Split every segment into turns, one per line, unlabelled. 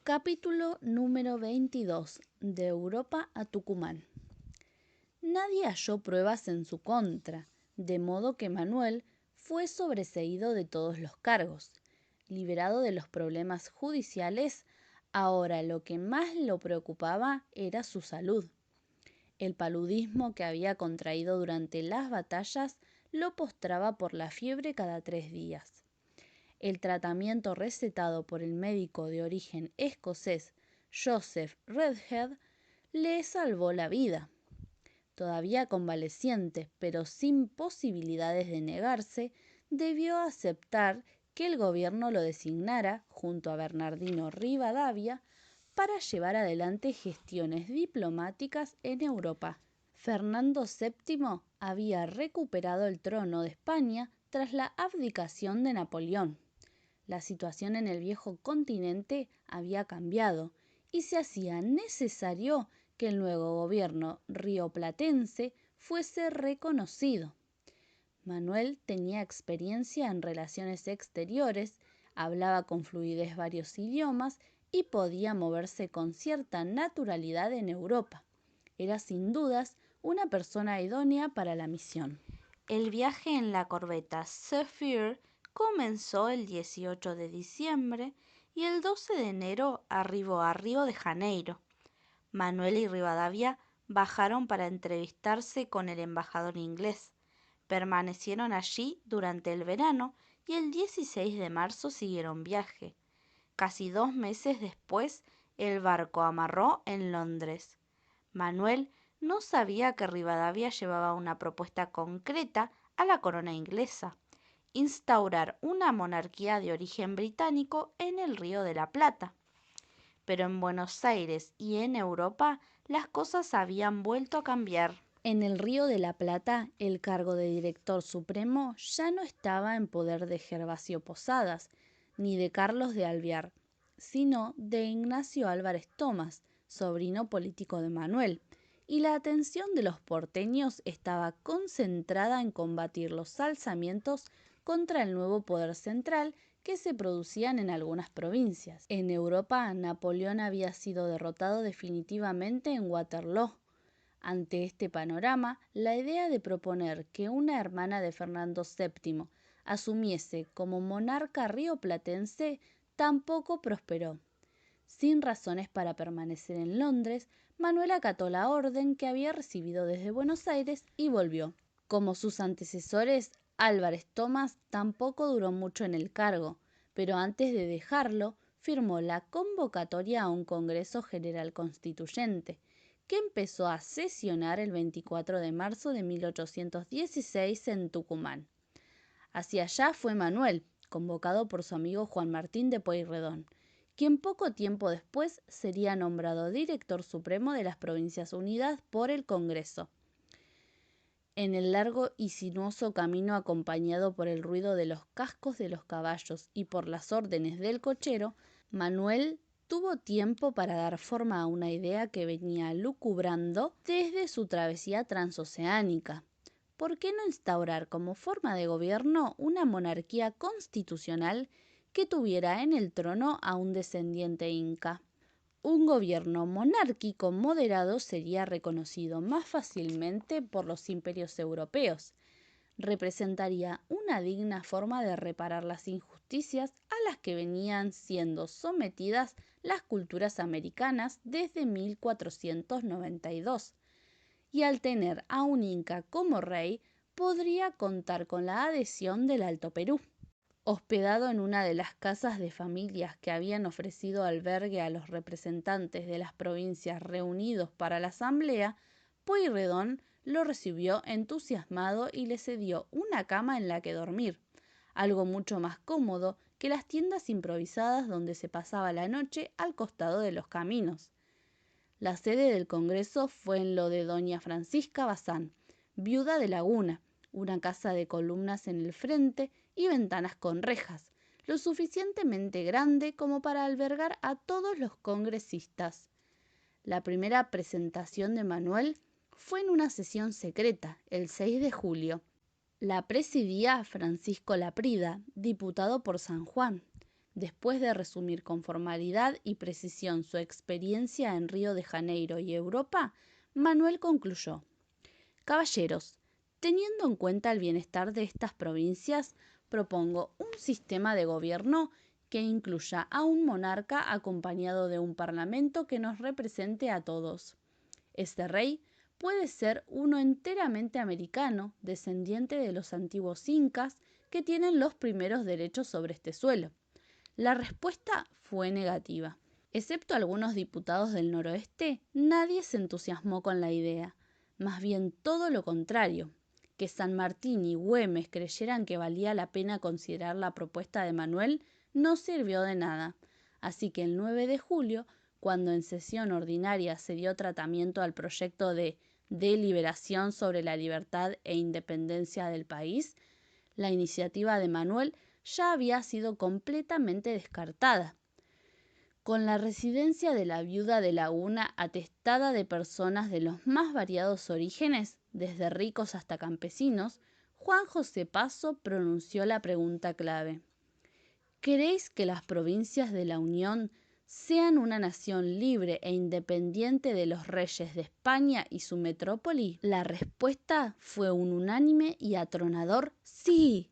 Capítulo número 22. De Europa a Tucumán. Nadie halló pruebas en su contra, de modo que Manuel fue sobreseído de todos los cargos. Liberado de los problemas judiciales, ahora lo que más lo preocupaba era su salud. El paludismo que había contraído durante las batallas lo postraba por la fiebre cada 3 días. El tratamiento recetado por el médico de origen escocés Joseph Redhead le salvó la vida. Todavía convaleciente, pero sin posibilidades de negarse, debió aceptar que el gobierno lo designara, junto a Bernardino Rivadavia, para llevar adelante gestiones diplomáticas en Europa. Fernando VII había recuperado el trono de España tras la abdicación de Napoleón. La situación en el viejo continente había cambiado y se hacía necesario que el nuevo gobierno rioplatense fuese reconocido. Manuel tenía experiencia en relaciones exteriores, hablaba con fluidez varios idiomas y podía moverse con cierta naturalidad en Europa. Era sin dudas una persona idónea para la misión. El viaje en la corbeta Zephyr comenzó el 18 de diciembre y el 12 de enero arribó a Río de Janeiro. Manuel y Rivadavia bajaron para entrevistarse con el embajador inglés. Permanecieron allí durante el verano y el 16 de marzo siguieron viaje. Casi 2 meses después, el barco amarró en Londres. Manuel no sabía que Rivadavia llevaba una propuesta concreta a la corona inglesa: instaurar una monarquía de origen británico en el Río de la Plata. Pero en Buenos Aires y en Europa las cosas habían vuelto a cambiar. En el Río de la Plata, el cargo de director supremo ya no estaba en poder de Gervasio Posadas ni de Carlos de Alvear, sino de Ignacio Álvarez Thomas, sobrino político de Manuel, y la atención de los porteños estaba concentrada en combatir los alzamientos contra el nuevo poder central que se producían en algunas provincias. En Europa, Napoleón había sido derrotado definitivamente en Waterloo. Ante este panorama, la idea de proponer que una hermana de Fernando VII asumiese como monarca rioplatense tampoco prosperó. Sin razones para permanecer en Londres, Manuel acató la orden que había recibido desde Buenos Aires y volvió. Como sus antecesores, Álvarez Thomas tampoco duró mucho en el cargo, pero antes de dejarlo, firmó la convocatoria a un Congreso General Constituyente, que empezó a sesionar el 24 de marzo de 1816 en Tucumán. Hacia allá fue Manuel, convocado por su amigo Juan Martín de Pueyrredón, quien poco tiempo después sería nombrado director supremo de las Provincias Unidas por el Congreso. En el largo y sinuoso camino, acompañado por el ruido de los cascos de los caballos y por las órdenes del cochero, Manuel tuvo tiempo para dar forma a una idea que venía lucubrando desde su travesía transoceánica. ¿Por qué no instaurar como forma de gobierno una monarquía constitucional que tuviera en el trono a un descendiente inca? Un gobierno monárquico moderado sería reconocido más fácilmente por los imperios europeos. Representaría una digna forma de reparar las injusticias a las que venían siendo sometidas las culturas americanas desde 1492. Y al tener a un inca como rey, podría contar con la adhesión del Alto Perú. Hospedado en una de las casas de familias que habían ofrecido albergue a los representantes de las provincias reunidos para la asamblea, Pueyrredón lo recibió entusiasmado y le cedió una cama en la que dormir, algo mucho más cómodo que las tiendas improvisadas donde se pasaba la noche al costado de los caminos. La sede del Congreso fue en lo de doña Francisca Bazán, viuda de Laguna, una casa de columnas en el frente y ventanas con rejas, lo suficientemente grande como para albergar a todos los congresistas. La primera presentación de Manuel fue en una sesión secreta, el 6 de julio. La presidía Francisco Laprida, diputado por San Juan. Después de resumir con formalidad y precisión su experiencia en Río de Janeiro y Europa, Manuel concluyó: Caballeros, teniendo en cuenta el bienestar de estas provincias, propongo un sistema de gobierno que incluya a un monarca acompañado de un parlamento que nos represente a todos. Este rey puede ser uno enteramente americano, descendiente de los antiguos incas, que tienen los primeros derechos sobre este suelo. La respuesta fue negativa. Excepto algunos diputados del noroeste, nadie se entusiasmó con la idea. Más bien todo lo contrario. Que San Martín y Güemes creyeran que valía la pena considerar la propuesta de Manuel no sirvió de nada. Así que el 9 de julio, cuando en sesión ordinaria se dio tratamiento al proyecto de deliberación sobre la libertad e independencia del país, la iniciativa de Manuel ya había sido completamente descartada. Con la residencia de la viuda de Laguna atestada de personas de los más variados orígenes, desde ricos hasta campesinos, Juan José Paso pronunció la pregunta clave: ¿Queréis que las provincias de la Unión sean una nación libre e independiente de los reyes de España y su metrópoli? La respuesta fue un unánime y atronador sí.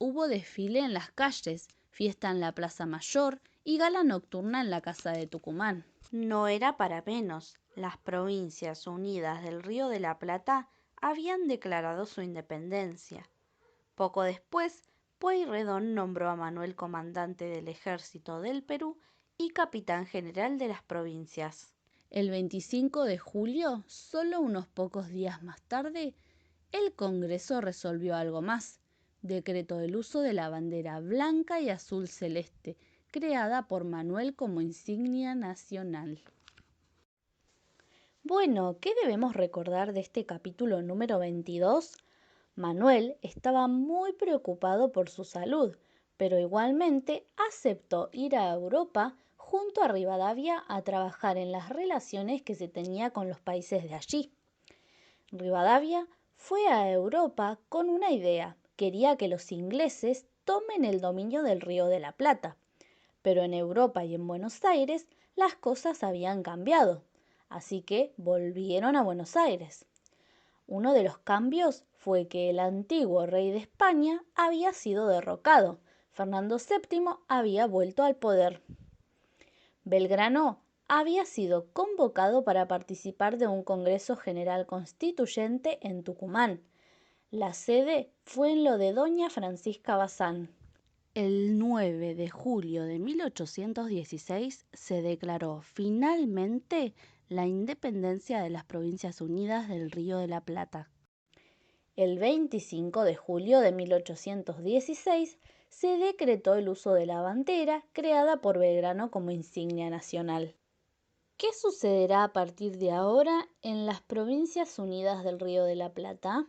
Hubo desfile en las calles, fiesta en la Plaza Mayor y gala nocturna en la Casa de Tucumán. No era para menos. Las Provincias Unidas del Río de la Plata habían declarado su independencia. Poco después, Pueyrredón nombró a Manuel comandante del ejército del Perú y capitán general de las provincias. El 25 de julio, solo unos pocos días más tarde, el Congreso resolvió algo más. Decretó el uso de la bandera blanca y azul celeste, creada por Manuel como insignia nacional. Bueno, ¿qué debemos recordar de este capítulo número 22? Manuel estaba muy preocupado por su salud, pero igualmente aceptó ir a Europa junto a Rivadavia a trabajar en las relaciones que se tenía con los países de allí. Rivadavia fue a Europa con una idea: quería que los ingleses tomen el dominio del Río de la Plata. Pero en Europa y en Buenos Aires las cosas habían cambiado, así que volvieron a Buenos Aires. Uno de los cambios fue que el antiguo rey de España había sido derrocado. Fernando VII había vuelto al poder. Belgrano había sido convocado para participar de un Congreso General Constituyente en Tucumán. La sede fue en lo de Doña Francisca Bazán. El 9 de julio de 1816 se declaró finalmente la independencia de las Provincias Unidas del Río de la Plata. El 25 de julio de 1816 se decretó el uso de la bandera creada por Belgrano como insignia nacional. ¿Qué sucederá a partir de ahora en las Provincias Unidas del Río de la Plata?